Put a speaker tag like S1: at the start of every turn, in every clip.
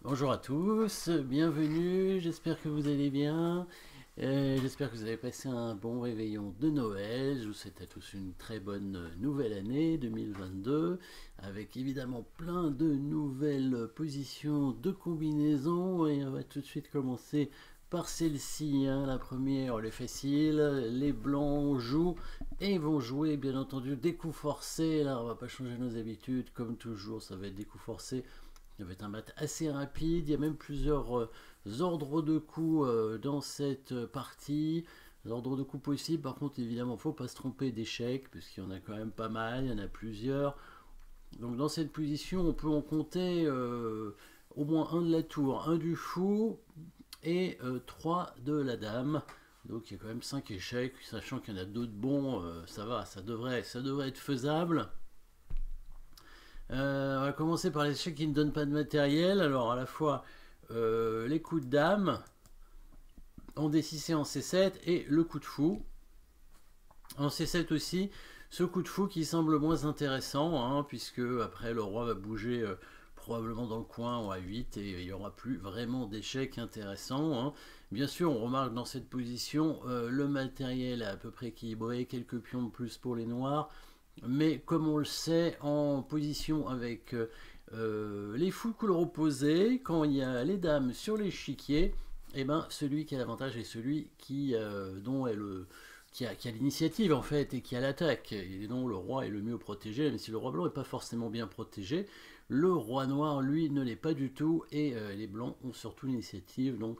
S1: Bonjour à tous, bienvenue, j'espère que vous allez bien, j'espère que vous avez passé un bon réveillon de Noël, je vous souhaite à tous une très bonne nouvelle année 2022, avec évidemment plein de nouvelles positions de combinaisons, et on va tout de suite commencer par celle-ci, hein. La première, elle est facile, les blancs jouent et vont jouer bien entendu des coups forcés, là on va pas changer nos habitudes, comme toujours ça va être des coups forcés. Ça va être un mat assez rapide. Il y a même plusieurs ordres de coups dans cette partie. Ordres de coups possibles. Par contre, évidemment, il ne faut pas se tromper d'échecs, puisqu'il y en a quand même pas mal. Il y en a plusieurs. Donc, dans cette position, on peut en compter au moins un de la tour, un du fou et 3 de la dame. Donc, il y a quand même 5 échecs. Sachant qu'il y en a d'autres bons, ça va, ça devrait être faisable. On va commencer par les échecs qui ne donnent pas de matériel. Alors à la fois les coups de dame en D6 et en C7 et le coup de fou. En C7 aussi, ce coup de fou qui semble moins intéressant, hein, puisque après le roi va bouger probablement dans le coin en A8 et il n'y aura plus vraiment d'échecs intéressants, hein. Bien sûr, on remarque dans cette position le matériel est à peu près équilibré, quelques pions de plus pour les noirs. Mais comme on le sait, en position avec les fous couleur opposée, quand il y a les dames sur l'échiquier, et ben celui qui a l'avantage est celui dont est qui a l'initiative en fait et qui a l'attaque, et dont le roi est le mieux protégé, même si le roi blanc n'est pas forcément bien protégé. Le roi noir, lui, ne l'est pas du tout, et les blancs ont surtout l'initiative. Donc,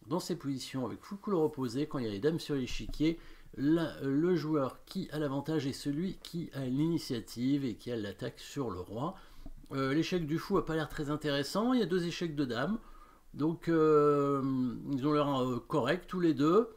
S1: dans ces positions avec fou couleur opposée, quand il y a les dames sur l'échiquier, le joueur qui a l'avantage est celui qui a l'initiative et qui a l'attaque sur le roi. L'échec du fou n'a pas l'air très intéressant. Il y a 2 échecs de dames. Donc ils ont l'air corrects tous les deux.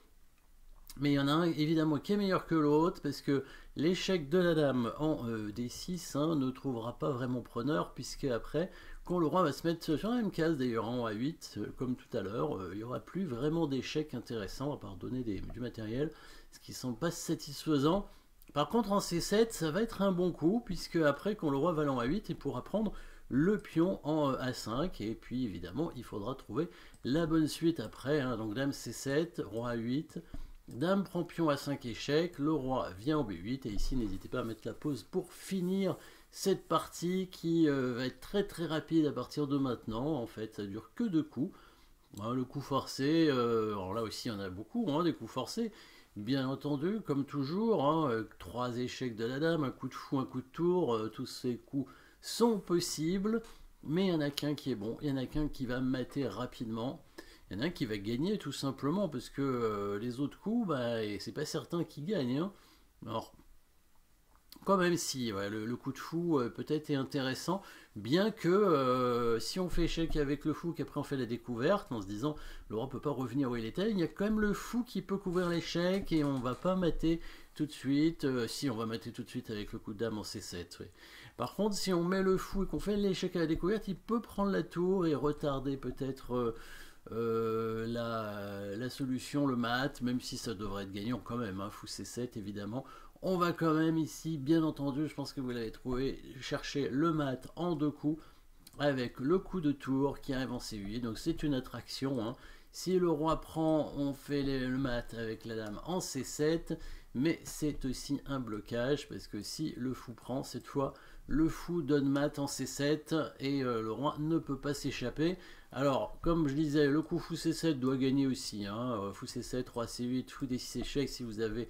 S1: Mais il y en a un évidemment qui est meilleur que l'autre parce que l'échec de la dame en D6 hein, ne trouvera pas vraiment preneur, puisque après, quand le roi va se mettre sur la même case d'ailleurs en A8, comme tout à l'heure, il n'y aura plus vraiment d'échecs intéressants à part donner du matériel, ce qui ne semble pas satisfaisant. Par contre en C7 ça va être un bon coup, puisque après quand le roi va aller en A8 il pourra prendre le pion en A5, et puis évidemment il faudra trouver la bonne suite après, hein. Donc dame C7, roi A8, dame prend pion à 5 échecs, le roi vient en B8, et ici n'hésitez pas à mettre la pause pour finir cette partie qui va être très très rapide à partir de maintenant. En fait ça dure que 2 coups, hein. Le coup forcé, alors là aussi il y en a beaucoup, hein, des coups forcés, bien entendu, comme toujours, hein, 3 échecs de la dame, un coup de fou, un coup de tour, tous ces coups sont possibles, mais il n'y en a qu'un qui est bon, il y en a qu'un qui va mater rapidement. Il y en a un qui va gagner tout simplement, parce que les autres coups, bah, c'est pas certain qu'ils gagnent, hein. Alors, quand même si, ouais, le coup de fou peut-être est intéressant, bien que si on fait échec avec le fou, qu'après on fait la découverte, en se disant le roi peut pas revenir où il était, il y a quand même le fou qui peut couvrir l'échec, et on va pas mater tout de suite, si on va mater tout de suite avec le coup de dame en C7, ouais. Par contre, si on met le fou et qu'on fait l'échec à la découverte, il peut prendre la tour et retarder peut-être la solution, le mat, même si ça devrait être gagnant quand même, hein, fou C7 évidemment. On va quand même ici, bien entendu, je pense que vous l'avez trouvé, chercher le mat en 2 coups, avec le coup de tour qui arrive en C8, donc c'est une attraction, hein. Si le roi prend, on fait le mat avec la dame en C7, mais c'est aussi un blocage, parce que si le fou prend, cette fois, le fou donne mat en C7, et le roi ne peut pas s'échapper. Alors, comme je disais, le coup fou C7 doit gagner aussi, hein. Fou C7, roi C8, fou D6 échec, si vous avez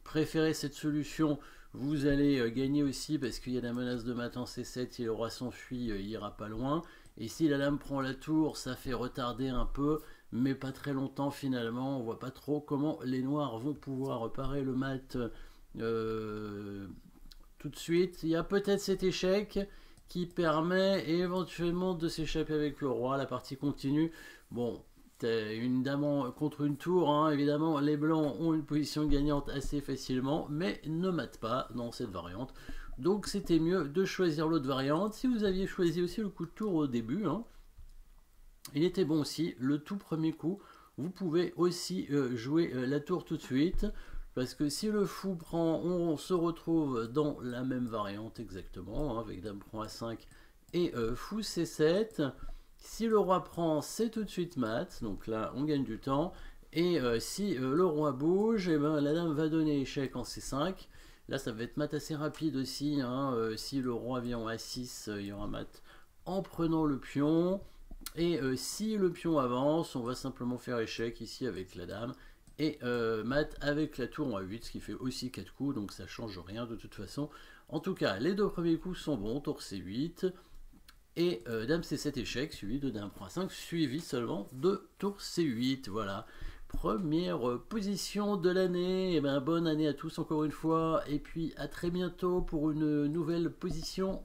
S1: préférez cette solution, vous allez gagner aussi, parce qu'il y a la menace de mat en C7, si le roi s'enfuit, il ira pas loin. Et si la dame prend la tour, ça fait retarder un peu, mais pas très longtemps finalement. On voit pas trop comment les noirs vont pouvoir reparer le mat tout de suite. Il y a peut-être cet échec qui permet éventuellement de s'échapper avec le roi. La partie continue. Bon, une dame contre une tour, hein. Évidemment les blancs ont une position gagnante assez facilement, mais ne matent pas dans cette variante, donc c'était mieux de choisir l'autre variante. Si vous aviez choisi aussi le coup de tour au début, hein, il était bon aussi, le tout premier coup vous pouvez aussi jouer la tour tout de suite, parce que si le fou prend, on se retrouve dans la même variante exactement, hein, avec dame prend A5 et fou C7. Si le roi prend, c'est tout de suite mat, donc là on gagne du temps. Et si le roi bouge, et ben, la dame va donner échec en C5. Là ça va être mat assez rapide aussi, hein. Si le roi vient en A6, il y aura mat en prenant le pion. Et si le pion avance, on va simplement faire échec ici avec la dame. Et mat avec la tour en A8, ce qui fait aussi 4 coups, donc ça change rien de toute façon. En tout cas, les deux premiers coups sont bons, tour C8. Et dame C7 échec, suivi de dame prend 5, suivi seulement de tour C8. Voilà, première position de l'année. Et ben, bonne année à tous encore une fois. Et puis à très bientôt pour une nouvelle position.